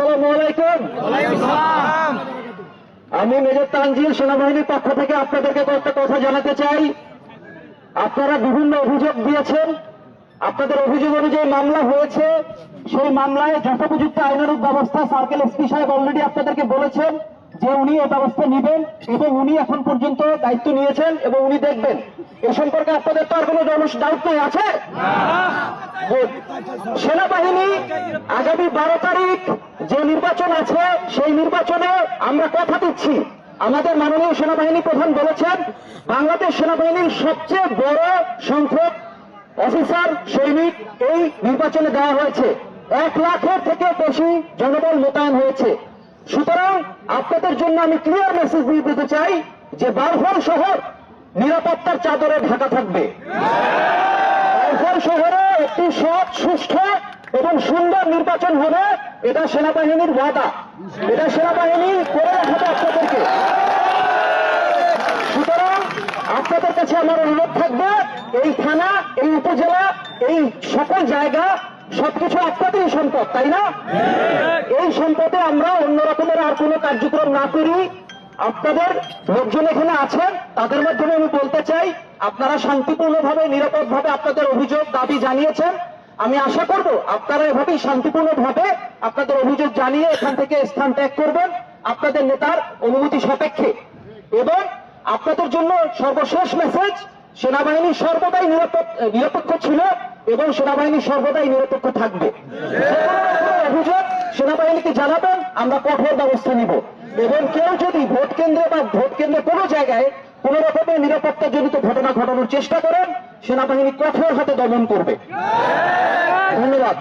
আসসালামু আলাইকুম। আমি মেজর তানজিল সেনাবাহিনীর পক্ষ থেকে আপনাদেরকে কয়েকটা কথা জানাতে চাই। আপনারা বিভিন্ন অভিযোগ দিয়েছেন, আপনাদের অভিযোগ অনুযায়ী মামলা হয়েছে। সেই মামলায় যথোপযুক্ত আইনানুগ ব্যবস্থা সার্কেল এসপি সাহেব অলরেডি আপনাদেরকে বলেছেন যে উনি এই ব্যবস্থা নেবেন এবং উনি এখন পর্যন্ত দায়িত্ব নিয়েছেন এবং উনি দেখবেন। এ সম্পর্কে আপনাদের তো আর কোনো ডাউট নাই আছে? সেনাবাহিনী আগামী 12 তারিখ যে নির্বাচন আছে সেই নির্বাচনে আমরা কথা দিচ্ছি। আমাদের মাননীয় সেনাবাহিনী প্রধান বলেছেন বাংলাদেশ সেনাবাহিনীর সবচেয়ে বড় সংখ্যক অফিসার সৈনিক এই নির্বাচনে দেওয়া হয়েছে। 1 লাখের থেকে বেশি জনবল মোতায়েন হয়েছে। সুতরাং আপনাদের জন্য আমি ক্লিয়ার মেসেজ দিয়ে দিতে চাই যে বারফল শহর নিরাপত্তার চাদরে ঢাকা থাকবে। বারফল শহরে একটি সৎ, সুষ্ঠু এবং সুন্দর নির্বাচন হবে, এটা সেনাবাহিনীর ওয়াদা, এটা সেনাবাহিনী করে রাখবে আপনাদেরকে। সুতরাং আপনাদের কাছে আমার অনুরোধ থাকবে, এই থানা, এই উপজেলা, এই সকল জায়গা সবকিছু আপনাদেরই সম্পদ, তাই না? এই সম্পদে আমরা অন্য রকমের আর কোনো কার্যক্রম না করি। আপনাদের লোকজন এখানে আছেন, তাদের মাধ্যমে আমি বলতে চাই আপনারা শান্তিপূর্ণভাবে, নিরাপদভাবে আপনাদের অভিযোগ দাবি জানিয়েছেন। আমি আশা করব আপনারা এভাবেই শান্তিপূর্ণভাবে আপনাদের অভিযোগ জানিয়ে এখান থেকে স্থান ত্যাগ করবেন আপনাদের নেতার অনুমতি সাপেক্ষে। এবং আপনাদের জন্য সর্বশেষ মেসেজ, সেনাবাহিনী সর্বদাই নিরপেক্ষ ছিল এবং সেনাবাহিনী সর্বদাই নিরপেক্ষ থাকবে। অভিযোগ সেনাবাহিনীকে জানাবেন, আমরা কঠোর ব্যবস্থা নিব। এবং কেউ যদি ভোট কেন্দ্রে বা ভোট কেন্দ্রে কোনো জায়গায় কোন রকমের নিরাপত্তা জনিত ঘটনা ঘটানোর চেষ্টা করেন, সেনাবাহিনী কঠোর হাতে দমন করবে। ধন্যবাদ।